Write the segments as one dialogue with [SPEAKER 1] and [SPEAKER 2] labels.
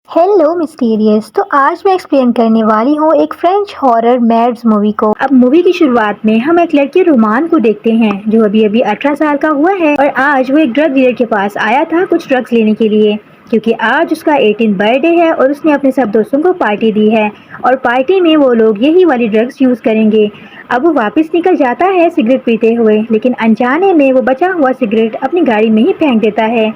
[SPEAKER 1] Hello mysterious. तो आज मैं एक्सप्लेन करने वाली हूँ एक फ्रेंच हॉरर मैड्स मूवी को। अब मूवी की शुरुआत में हम एक लड़के रोमान को देखते हैं जो अभी अभी 18 साल का हुआ है और आज वो एक ड्रग डीलर के पास आया था कुछ ड्रग्स लेने के लिए, क्योंकि आज उसका 18 बर्थडे है और उसने अपने सब दोस्तों को पार्टी दी है और पार्टी में वो लोग यही वाली ड्रग्स यूज करेंगे। अब वो वापस निकल जाता है सिगरेट पीते हुए, लेकिन अनजाने में वो बचा हुआ सिगरेट अपनी गाड़ी में ही फेंक देता है।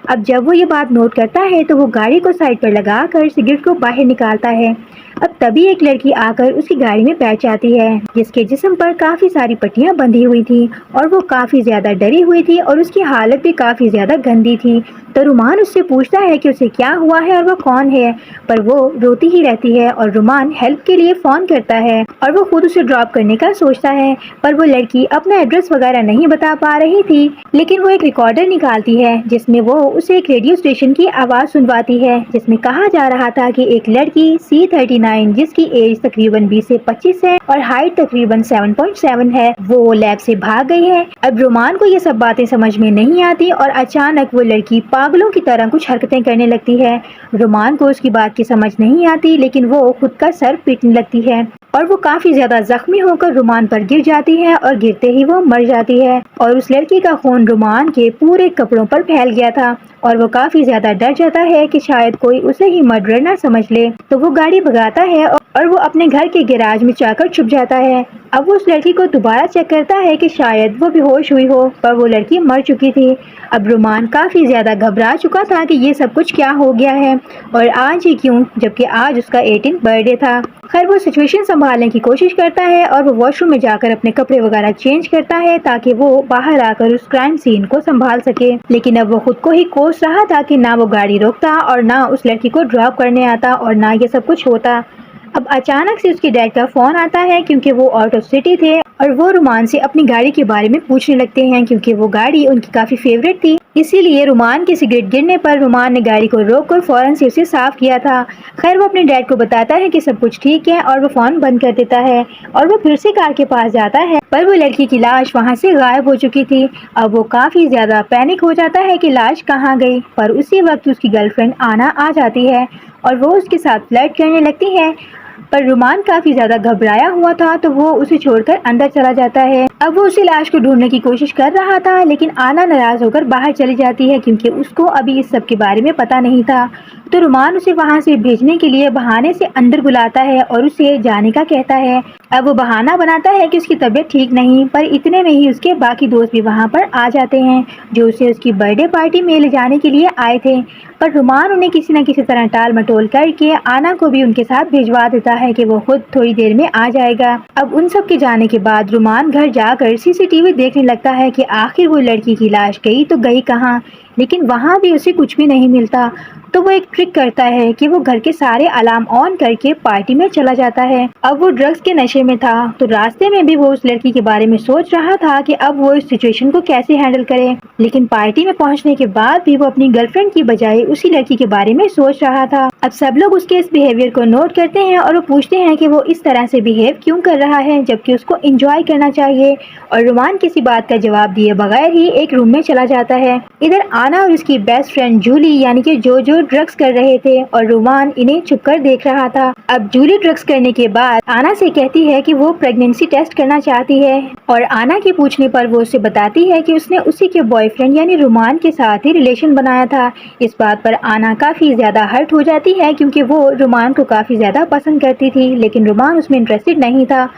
[SPEAKER 1] अब जब वो ये बात नोट करता है तो वो गाड़ी को साइड पर लगाकर सिगरेट को बाहर निकालता है। अब तभी एक लड़की आकर उसकी गाड़ी में बैठ जाती है जिसके जिस्म पर काफी सारी पट्टियां बंधी हुई थी और वो काफी ज्यादा डरी हुई थी और उसकी हालत भी काफी ज्यादा गंदी थी। तो रुमान उससे पूछता है कि उसे क्या हुआ है और वो कौन है, पर वो रोती ही रहती है और रुमान हेल्प के लिए फोन करता है और वो खुद उसे ड्रॉप करने का सोचता है, पर वो लड़की अपना एड्रेस वगैरह नहीं बता पा रही थी। लेकिन वो एक रिकॉर्डर निकालती है जिसमें वो उसे एक रेडियो स्टेशन की आवाज सुनवाती है जिसमें कहा जा रहा था कि एक लड़की C39 जिसकी एज तकरीबन 20 से 25 है और हाइट तकरीबन 7.7 है, वो लैब से भाग गई है। अब रोमान को ये सब बातें समझ में नहीं आती और अचानक वो लड़की पागलों की तरह कुछ हरकतें करने लगती है। रोमान को उसकी बात की समझ नहीं आती, लेकिन वो खुद का सर पीटने लगती है और वो काफी ज्यादा जख्मी होकर रोमान पर गिर जाती है और गिरते ही वो मर जाती है। और उस लड़की का खून रोमान के पूरे कपड़ों पर फैल गया था और वो काफी ज्यादा डर जाता है कि शायद कोई उसे ही मर्डर ना समझ ले, तो वो गाड़ी भगाता है और वो अपने घर के गैराज में जाकर छुप जाता है। अब वो उस लड़की को दोबारा चेक करता है कि शायद वो बेहोश हुई हो, पर वो लड़की मर चुकी थी। अब रोमान काफी ज्यादा घबरा चुका था कि ये सब कुछ क्या हो गया है और आज ही क्यों, जबकि आज उसका 18 बर्थडे था। खैर वो सिचुएशन संभालने की कोशिश करता है और वो वॉशरूम में जाकर अपने कपड़े वगैरह चेंज करता है ताकि वो बाहर आकर उस क्राइम सीन को संभाल सके। लेकिन अब वो खुद को ही कोस रहा था कि ना वो गाड़ी रोकता और ना उस लड़की को ड्रॉप करने आता और ना ये सब कुछ होता। अब अचानक से उसके डैड का फोन आता है क्योंकि वो आउट ऑफ सिटी थे और वो रोमान से अपनी गाड़ी के बारे में पूछने लगते हैं क्योंकि वो गाड़ी उनकी काफी फेवरेट थी। इसीलिए रोमान के सिगरेट गिरने पर रोमान ने गाड़ी को रोककर फौरन से उसे साफ किया था। खैर वो अपने डैड को बताता है कि सब कुछ ठीक है और वो फोन बंद कर देता है और वो फिर से कार के पास जाता है, पर वो लड़की की लाश वहाँ से गायब हो चुकी थी। अब वो काफी ज्यादा पैनिक हो जाता है कि लाश कहाँ गई, पर उसी वक्त उसकी गर्लफ्रेंड आना आ जाती है और वो उसके साथ फ्लर्ट करने लगती है। पर रोमान काफी ज्यादा घबराया हुआ था तो वो उसे छोड़कर अंदर चला जाता है। अब वो उसी लाश को ढूंढने की कोशिश कर रहा था, लेकिन आना नाराज होकर बाहर चली जाती है क्योंकि उसको अभी इस सब के बारे में पता नहीं था। तो रोमान उसे वहां से भेजने के लिए बहाने से अंदर बुलाता है और उसे जाने का कहता है। अब वो बहाना बनाता है कि उसकी तबीयत ठीक नहीं, पर इतने में ही उसके बाकी दोस्त भी वहां पर आ जाते हैं जो उसे उसकी बर्थडे पार्टी में ले जाने के लिए आए थे। पर रोमान उन्हें किसी न किसी तरह टाल मटोल करके आना को भी उनके साथ भिजवा देता है कि वो खुद थोड़ी देर में आ जाएगा। अब उन सब के जाने के बाद रोमान घर जाकर CCTV देखने लगता है कि आखिर वो लड़की की लाश गई तो गई कहाँ, लेकिन वहाँ भी उसे कुछ भी नहीं मिलता। तो वो एक ट्रिक करता है कि वो घर के सारे अलार्म ऑन करके पार्टी में चला जाता है। अब वो ड्रग्स के नशे में था तो रास्ते में भी वो उस लड़की के बारे में सोच रहा था कि अब वो इस सिचुएशन को कैसे हैंडल करे, लेकिन पार्टी में पहुंचने के बाद भी वो अपनी गर्लफ्रेंड की बजाय उसी लड़की के बारे में सोच रहा था। अब सब लोग उसके इस बिहेवियर को नोट करते हैं और वो पूछते हैं कि वो इस तरह से बिहेव क्यों कर रहा है जबकि उसको एंजॉय करना चाहिए, और रोमान किसी बात का जवाब दिए बगैर ही एक रूम में चला जाता है। इधर आना और उसकी बेस्ट फ्रेंड जूली यानी कि जो ड्रग्स कर रहे थे और रोमान इन्हें छुपकर देख रहा था। अब जूली ड्रग्स करने के बाद आना से कहती है कि वो प्रेगनेंसी टेस्ट करना चाहती है और आना के पूछने पर वो उसे बताती है कि उसने उसी के बॉयफ्रेंड यानी रोमान के साथ ही रिलेशन बनाया था। इस बात पर आना काफी ज्यादा हर्ट हो जाती है क्योंकि वो रोमान को काफी ज्यादा पसंद करती थी, लेकिन रोमान उसमें इंटरेस्टेड नहीं था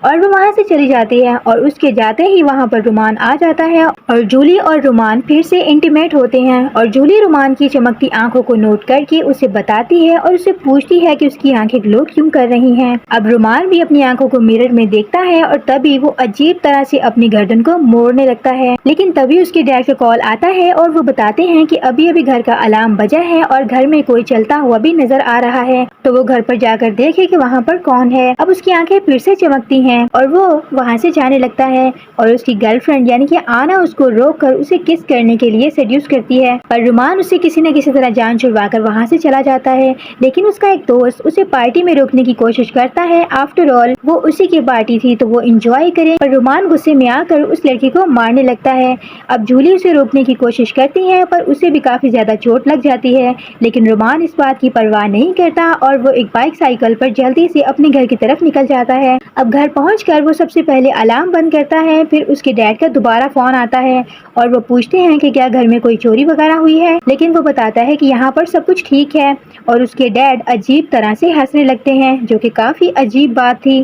[SPEAKER 1] और वो वहाँ से चली जाती है। और उसके जाते ही वहाँ पर रोमान आ जाता है और जूली और रोमान फिर से इंटीमेट होते हैं और जूली रोमान की चमकती आंखों को नोट करके उसे बताती है और उसे पूछती है कि उसकी आंखें ग्लो क्यों कर रही हैं। अब रोमान भी अपनी आंखों को मिरर में देखता है और तभी वो अजीब तरह से अपनी गर्दन को मोड़ने लगता है, लेकिन तभी उसके डैड का कॉल आता है और वो बताते हैं कि अभी अभी घर का अलार्म बजा है और घर में कोई चलता हुआ भी नजर आ रहा है। तो वो घर पर जाकर देखे कि वहाँ पर कौन है। अब उसकी आंखें फिर से चमकती हैं ہیں اور وہ وہاں سے جانے لگتا ہے اور اس کی گرل فرینڈ یعنی کہ آنا اس کو روک کر اسے کس کرنے کے لیے سیڈیوس کرتی ہے، پر رومان اسے کسی نہ کسی طرح جان چھڑوا کر وہاں سے چلا جاتا ہے، لیکن اس کا ایک دوست اسے پارٹی میں روکنے کی کوشش کرتا ہے۔ آفٹر آل وہ اسی کی پارٹی تھی تو وہ انجوائے کرے، پر رومان غصے میں آ کر اس لڑکی کو مارنے لگتا ہے۔ اب جولی اسے روکنے کی کوشش کرتی ہے پر اسے بھی کافی زیادہ چوٹ لگ جاتی ہے، لیکن رومان اس بات کی پرواہ نہیں کرتا اور وہ ایک بائک سائیکل پر جلدی سے اپنے گھر کی طرف نکل جاتا ہے۔ اب گھر پہنچ کر وہ سب سے پہلے الارم بند کرتا ہے، پھر اس کے ڈیڈ کا دوبارہ فون آتا ہے اور وہ پوچھتے ہیں کہ کیا گھر میں کوئی چوری وغیرہ ہوئی ہے، لیکن وہ بتاتا ہے کہ یہاں پر سب کچھ ٹھیک ہے اور اس کے ڈیڈ عجیب طرح سے ہنسنے لگتے ہیں، جو کہ کافی عجیب بات تھی۔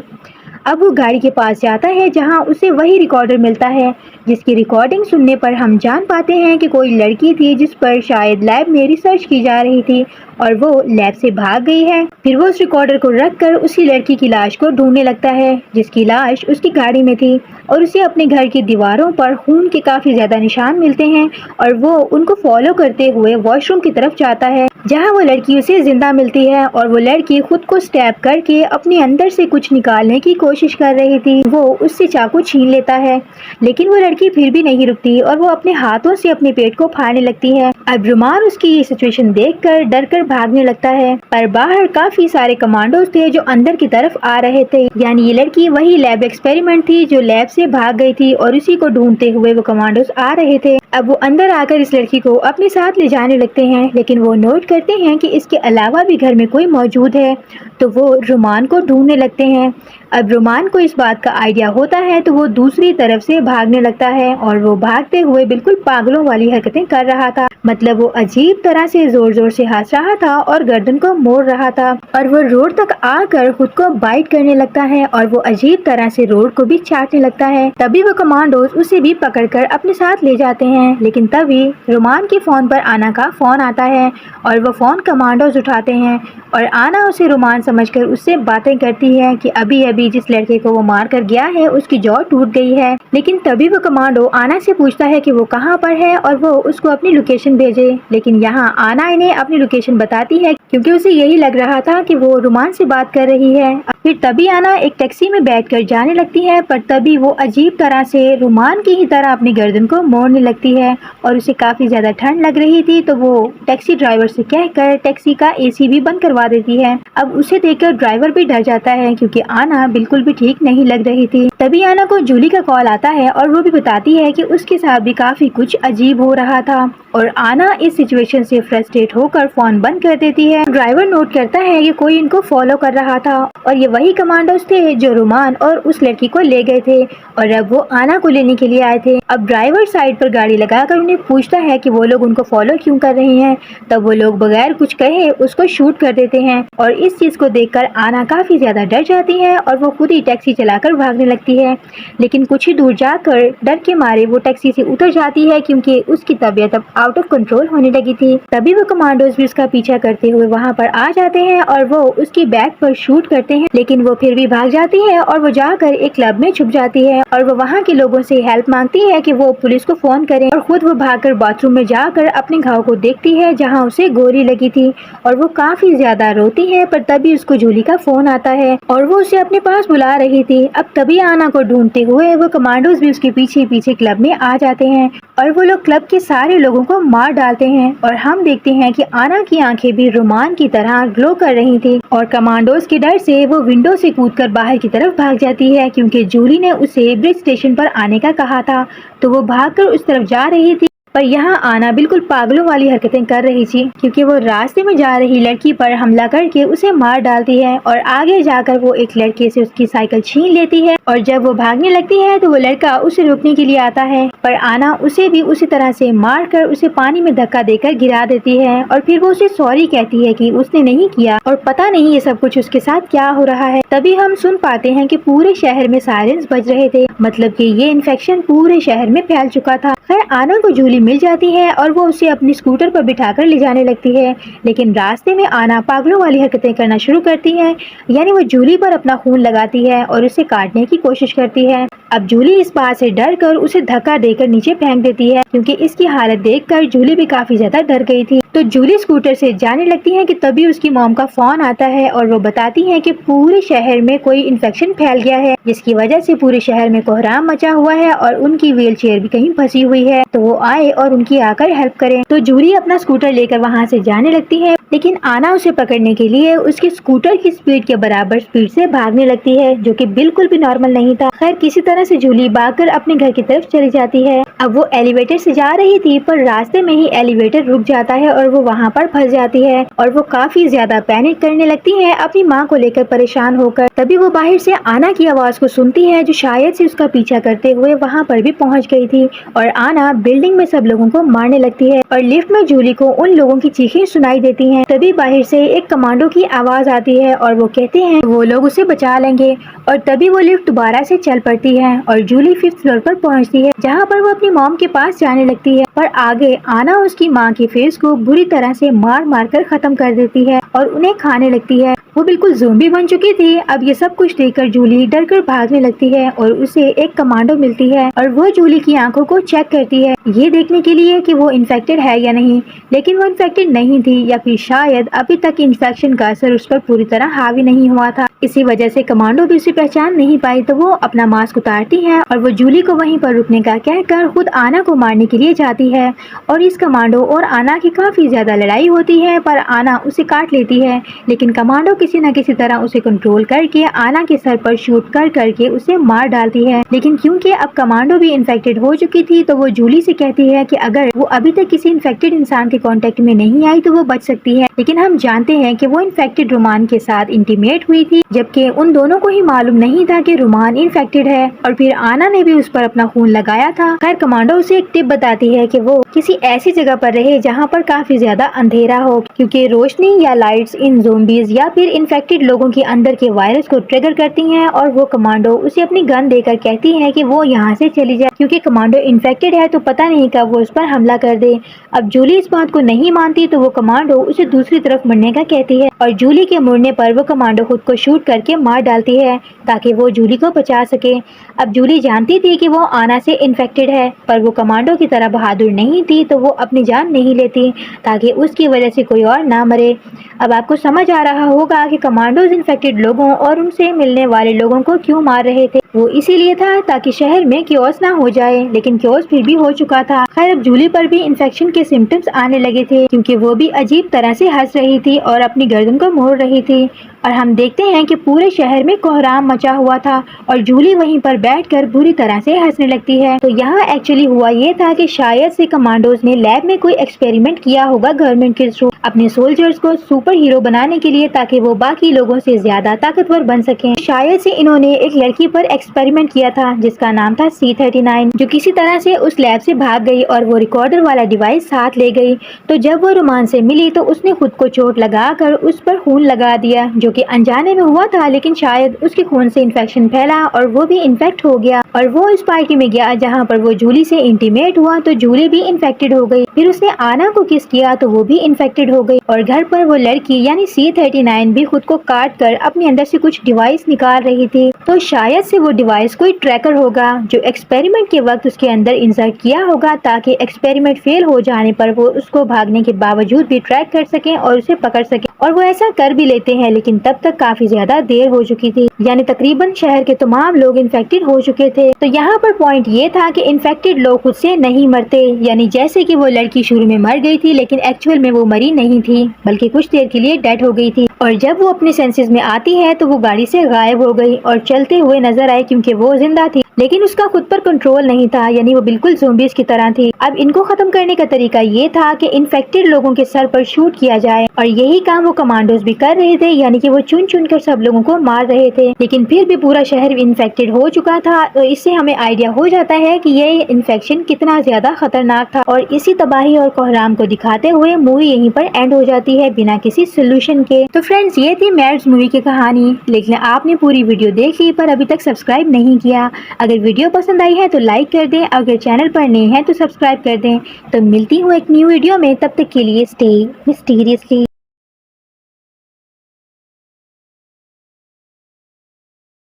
[SPEAKER 1] اب وہ گاڑی کے پاس جاتا ہے جہاں اسے وہی ریکارڈر ملتا ہے جس کی ریکارڈنگ سننے پر ہم جان پاتے ہیں کہ کوئی لڑکی تھی جس پر شاید لیب میں ریسرچ کی جا رہی تھی اور وہ لیب سے بھاگ گئی ہے۔ پھر وہ اس ریکارڈر کو رکھ کر اسی لڑکی کی لاش کو ڈھونڈنے لگتا ہے جس کی لاش اس کی گاڑی میں تھی اور اسے اپنے گھر کی دیواروں پر خون کے کافی زیادہ نشان ملتے ہیں اور وہ ان کو فالو کرتے ہوئے واش روم کی طرف جاتا ہے جہاں وہ لڑکی اسے زندہ ملتی ہے اور وہ لڑکی خود کو سٹیپ کر کے اپنے اندر سے کچھ نکالنے کی کوشش کر رہی تھی۔ وہ اس سے چاقو چھین لیتا ہے لیکن وہ لڑکی پھر بھی نہیں رکتی اور وہ اپنے ہاتھوں سے اپنے پیٹ کو پھاڑنے لگتی ہے۔ اب رومان اس کی یہ سچویشن دیکھ کر ڈر کر بھاگنے لگتا ہے، پر باہر کافی سارے کمانڈوز تھے جو اندر کی طرف آ رہے تھے، یعنی یہ لڑکی وہی لیب ایکسپیریمنٹ تھی جو لیب سے بھاگ گئی تھی اور اسی کو ڈھونڈتے ہوئے وہ کمانڈوز آ رہے تھے۔ اب وہ اندر آ کر اس لڑکی کو اپنے ساتھ لے جانے لگتے ہیں، لیکن وہ نوٹ کرتے ہیں کہ اس کے علاوہ بھی گھر میں کوئی موجود ہے تو وہ رومان کو ڈھونڈنے لگتے ہیں۔ اب رومان کو اس بات کا آئیڈیا ہوتا ہے تو وہ دوسری طرف سے بھاگنے لگتا ہے اور وہ بھاگتے ہوئے بالکل پاگلوں والی حرکتیں کر رہا تھا، مطلب وہ عجیب طرح سے زور زور سے ہنس رہا تھا اور گردن کو موڑ رہا تھا اور وہ روڈ تک آ کر خود کو بائٹ کرنے لگتا ہے اور وہ عجیب طرح سے روڈ کو بھی چاٹنے لگتا ہے۔ تبھی وہ کمانڈوز اسے بھی پکڑ کر اپنے ساتھ لے جاتے ہیں، لیکن تبھی رومان کے فون پر آنا کا فون آتا ہے اور وہ فون کمانڈوز اٹھاتے ہیں اور آنا اسے رومان سمجھ کر اس سے باتیں کرتی ہے کہ ابھی ابھی جس لڑکے کو وہ مار کر گیا ہے اس کی جاں ٹوٹ گئی ہے، لیکن تبھی وہ کمانڈو آنا سے پوچھتا ہے کہ وہ کہاں پر ہے اور وہ اس کو اپنی لوکیشن بھیجے، لیکن یہاں آنا انہیں اپنی لوکیشن بتاتی ہے کیونکہ اسے یہی لگ رہا تھا کہ وہ رومان سے بات کر رہی ہے۔ پھر تبھی آنا ایک ٹیکسی میں بیٹھ کر جانے لگتی ہے، پر تبھی وہ عجیب طرح سے رومان کی ہی طرح اپنی گردن کو موڑنے لگتی ہے اور اسے کافی زیادہ ٹھنڈ لگ رہی تھی تو وہ ٹیکسی ڈرائیور سے کہہ کر ٹیکسی کا اے سی بھی بند کروا دیتی ہے۔ اب اسے دیکھ کر ڈرائیور بھی ڈر جاتا ہے کیونکہ آنا بالکل بھی ٹھیک نہیں لگ رہی تھی۔ تبھی آنا کو جولی کا کال آتا ہے اور وہ بھی بتاتی ہے کہ اس کے ساتھ بھی کافی کچھ عجیب ہو رہا تھا اور آنا اس سچویشن سے فرسٹریٹ ہو کر فون بند کر دیتی ہے۔ ڈرائیور نوٹ کرتا ہے کہ کوئی ان کو فالو کر رہا تھا اور یہ وہی کمانڈوز تھے جو رومان اور اس لڑکی کو لے گئے تھے اور اب وہ آنا کو لینے کے لیے آئے تھے۔ اب ڈرائیور سائڈ پر گاڑی لگا کر انہیں پوچھتا ہے کہ وہ لوگ ان کو فالو کیوں کر رہے ہیں، تب وہ لوگ بغیر کچھ کہے اس کو شوٹ کر دیتے ہیں اور اس چیز کو دیکھ کر آنا کافی زیادہ ڈر جاتی ہے اور وہ خود ہی ٹیکسی چلا کر بھاگنے لگتی ہے، لیکن کچھ ہی دور جا کر ڈر کے مارے وہ ٹیکسی سے اتر جاتی ہے کیونکہ اس کی طبیعت اب آؤٹ آف کنٹرول ہونے لگی تھی۔ تبھی وہ کمانڈوز بھی اس کا پیچھا کرتے ہوئے وہاں پر آ جاتے ہیں اور وہ اس کی بیک پر شوٹ کرتے ہیں، لیکن وہ پھر بھی بھاگ جاتی ہے اور وہ جا کر ایک کلب میں چھپ جاتی ہے اور وہ وہاں کے لوگوں سے ہیلپ مانگتی ہے کہ وہ پولیس کو فون کریں اور خود وہ بھاگ کر باتھ روم میں جا کر اپنے گھاؤ کو دیکھتی ہے جہاں اسے گولی لگی تھی اور وہ کافی زیادہ روتی ہے، پر تبھی اس کو جولی کا فون آتا ہے اور وہ اسے اپنے پاس بلا رہی تھی۔ اب تبھی آنا کو ڈھونڈتے ہوئے وہ کمانڈوز بھی اس کے پیچھے پیچھے کلب میں آ جاتے ہیں اور وہ لوگ کلب کے سارے لوگوں کو مار ڈالتے ہیں اور ہم دیکھتے ہیں کہ آنا کی آنکھیں بھی رومان کی طرح گلو کر رہی تھی اور کمانڈوز کے ڈر سے وہ ونڈو سے کود کر باہر کی طرف بھاگ جاتی ہے کیونکہ جولی نے اسے برج اسٹیشن پر آنے کا کہا تھا تو وہ بھاگ کر اس طرف جا رہی تھی، پر یہاں آنا بالکل پاگلوں والی حرکتیں کر رہی تھی کیونکہ وہ راستے میں جا رہی لڑکی پر حملہ کر کے اسے مار ڈالتی ہے اور آگے جا کر وہ ایک لڑکے سے اس کی سائیکل چھین لیتی ہے اور جب وہ بھاگنے لگتی ہے تو وہ لڑکا اسے روکنے کے لیے آتا ہے، پر آنا اسے بھی اسی طرح سے مار کر اسے پانی میں دھکا دے کر گرا دیتی ہے اور پھر وہ اسے سوری کہتی ہے کہ اس نے نہیں کیا اور پتہ نہیں یہ سب کچھ اس کے ساتھ کیا ہو رہا ہے۔ تبھی ہم سن پاتے ہیں کہ پورے شہر میں سائرنز بج رہے تھے، مطلب کہ یہ انفیکشن پورے شہر میں پھیل چکا تھا۔ خیر آنا کو جولی जूली मिल जाती है और वो उसे अपनी स्कूटर पर बिठाकर ले जाने लगती है, लेकिन रास्ते में आना पागलों वाली हरकतें करना शुरू करती है। यानी वो जूली पर अपना खून लगाती है और उसे काटने की कोशिश करती है। अब जूली इस बात से डर कर उसे धक्का देकर नीचे फेंक देती है, क्योंकि इसकी हालत देखकर जूली भी काफी ज्यादा डर गई थी। तो जूली स्कूटर से जाने लगती है कि तभी उसकी मॉम का फोन आता है और वो बताती है कि पूरे शहर में कोई इन्फेक्शन फैल गया है, जिसकी वजह से पूरे शहर में कोहराम मचा हुआ है और उनकी व्हील चेयर भी कहीं फंसी हुई है, तो वो आए और उनकी आकर हेल्प करें। तो जूली अपना स्कूटर लेकर वहाँ से जाने लगती है, लेकिन आना उसे पकड़ने के लिए उसके स्कूटर की स्पीड के बराबर स्पीड से भागने लगती है, जो कि बिल्कुल भी नॉर्मल नहीं था। खैर किसी तरह से जूली भागकर अपने घर की तरफ चली जाती है। अब वो एलिवेटर से जा रही थी, पर रास्ते में ही एलिवेटर रुक जाता है और वो वहाँ पर फंस जाती है और वो काफी ज्यादा पैनिक करने लगती है अपनी माँ को लेकर परेशान होकर। तभी वो बाहर से आना की आवाज को सुनती है, जो शायद से उसका पीछा करते हुए वहाँ पर भी पहुँच गई थी, और आना बिल्डिंग में सब लोगों को मारने लगती है और लिफ्ट में जूली को उन लोगों की चीखें सुनाई देती हैं। तभी बाहर से एक कमांडो की आवाज आती है और वो कहते हैं वो लोग उसे बचा लेंगे, और तभी वो लिफ्ट दोबारा से चल पड़ती है और जूली 5th फ्लोर पर पहुंचती है, जहां पर वो अपनी मॉम के पास जाने लगती है। पर आगे आना उसकी माँ के फेस को बुरी तरह से मार मार कर खत्म कर देती है और उन्हें खाने लगती है। वो बिल्कुल ज़ोंबी बन चुकी थी। अब ये सब कुछ देखकर जूली डर कर भागने लगती है और उसे एक कमांडो मिलती है और वो जूली की आंखों को चेक करती है, ये देखने के लिए कि वो इन्फेक्टेड है या नहीं। लेकिन वो इन्फेक्टेड नहीं थी, या फिर शायद अभी तक इन्फेक्शन का असर उस पर पूरी तरह हावी नहीं हुआ था। इसी वजह से कमांडो भी उसे पहचान नहीं पाई, तो वो अपना मास्क उतारती है और वो जूली को वहीं पर रुकने का कहकर खुद आना को मारने के लिए जाती है। और इस कमांडो और आना की काफी ज्यादा लड़ाई होती है, पर आना उसे काट लेती है, लेकिन कमांडो किसी न किसी तरह उसे कंट्रोल करके आना के सर पर शूट कर करके उसे मार डालती है। लेकिन क्योंकि अब कमांडो भी इन्फेक्टेड हो चुकी थी, तो वो जूली से कहती है कि अगर वो अभी तक किसी इन्फेक्टेड इंसान के कांटेक्ट में नहीं आई तो वो बच सकती है। लेकिन हम जानते हैं कि वो इन्फेक्टेड रोमान के साथ इंटीमेट हुई थी, जबकि उन दोनों को ही मालूम नहीं था कि रोमान इन्फेक्टेड है, और फिर आना ने भी उस पर अपना खून लगाया था। खैर कमांडो उसे एक टिप बताती है कि वो किसी ऐसी जगह पर रहे जहाँ पर काफी ज्यादा अंधेरा हो, क्योंकि रोशनी या लाइट्स इन ज़ोंबीज या फिर इन्फेक्टेड लोगों के अंदर के वायरस को ट्रिगर करती हैं। और वो कमांडो उसे अपनी गन देकर कहती है कि वो यहाँ से चली जाए, क्योंकि कमांडो इन्फेक्टेड है तो पता नहीं कब वो उस पर हमला कर दे। अब जूली इस बात को नहीं मानती, तो वो कमांडो उसे दूसरी तरफ मुड़ने का कहती है, और जूली के मुड़ने पर वो कमांडो खुद को शूट करके मार डालती है ताकि वो जूली को बचा सके। अब जूली जानती थी कि वो आना से इन्फेक्टेड है, पर वो कमांडो की तरह बहादुर नहीं थी, तो वो अपनी जान नहीं लेती ताकि उसकी वजह से कोई और ना मरे। अब आपको समझ आ रहा होगा कि कमांडोज इन्फेक्टेड लोगों और उनसे मिलने वाले लोगों को क्यों मार रहे थे। वो इसीलिए था ताकि शहर में क्योस ना हो जाए, लेकिन क्योस फिर भी हो चुका था। खैर अब जूली पर भी इन्फेक्शन के सिम्टम्स आने लगे थे, क्योंकि वो भी अजीब तरह से हंस रही थी और अपनी गर्दन को मोड़ रही थी। और हम देखते हैं कि पूरे शहर में कोहराम मचा हुआ था और जूली वहीं पर बैठकर बुरी तरह से हंसने लगती है। तो यहाँ एक्चुअली हुआ ये था कि शायद से कमांडोज ने लैब में कोई एक्सपेरिमेंट किया होगा गवर्नमेंट के थ्रू अपने सोल्जर्स को सुपर हीरो बनाने के लिए, ताकि वो बाकी लोगों से ज्यादा ताकतवर बन सकें। शायद से इन्होंने एक लड़की पर एक्सपेरिमेंट किया था जिसका नाम था C39, जो किसी तरह से उस लैब से भाग गई और वो रिकॉर्डर वाला डिवाइस साथ ले गई। तो जब वो रोमान से मिली तो उसने खुद को चोट लगाकर उस पर खून लगा दिया, जो कि अनजाने में हुआ था, लेकिन शायद उसके खून से इन्फेक्शन फैला और वो भी इन्फेक्ट हो गया। और वो इस पार्टी में गया जहाँ पर वो जूली से इंटीमेट हुआ, तो जूली भी इन्फेक्टेड हो गई। फिर उसने आना को किस किया तो वो भी इन्फेक्टेड हो गई। और घर पर वो लड़की यानी C39 भी खुद को काट कर अपने अंदर से कुछ डिवाइस निकाल रही थी। तो शायद से वो डिवाइस कोई ट्रैकर होगा जो एक्सपेरिमेंट के वक्त उसके अंदर इंसर्ट किया होगा, ताकि एक्सपेरिमेंट फेल हो जाने पर वो उसको भागने के बावजूद भी ट्रैक कर सके और उसे पकड़ सके। और वो ऐसा कर भी लेते हैं, लेकिन तब तक काफी ज्यादा देर हो चुकी थी, यानी तकरीबन शहर के तमाम लोग इन्फेक्टेड हो चुके थे। तो यहाँ पर पॉइंट ये था कि इन्फेक्टेड लोग खुद से नहीं मरते, यानी जैसे कि वो लड़की शुरू में मर गई थी, लेकिन एक्चुअल में वो मरी नहीं थी, बल्कि कुछ देर के लिए डेड हो गई थी। और जब वो अपने सेंसेस में आती है तो वो गाड़ी से गायब हो गई और चलते हुए नजर आई, क्योंकि वो जिंदा थी, लेकिन उसका खुद पर कंट्रोल नहीं था, यानी वो बिल्कुल ज़ोंबीज़ की तरह थी। अब इनको खत्म करने का तरीका ये था कि इन्फेक्टेड लोगों के सर पर शूट किया जाए, और यही काम वो कमांडोज भी कर रहे थे, यानी कि वो चुन चुन कर सब लोगों को मार रहे थे। लेकिन फिर भी पूरा शहर इन्फेक्टेड हो चुका था, तो इससे हमें आइडिया हो जाता है कि ये इन्फेक्शन कितना ज्यादा खतरनाक था। और इसी तबाही और कोहराम को दिखाते हुए मूवी यहीं पर एंड हो जाती है बिना किसी सोल्यूशन के। तो फ्रेंड्स, ये थी मैड्स मूवी की कहानी। लेकिन आपने पूरी वीडियो देख ली पर अभी तक सब्सक्राइब नहीं किया। اگر ویڈیو پسند آئی ہے تو لائک کر دیں، اگر چینل پر نئے ہیں تو سبسکرائب کر دیں۔ تو ملتی ہوں ایک نیو ویڈیو میں، تب تک کے لیے اسٹے مسٹیریسلی۔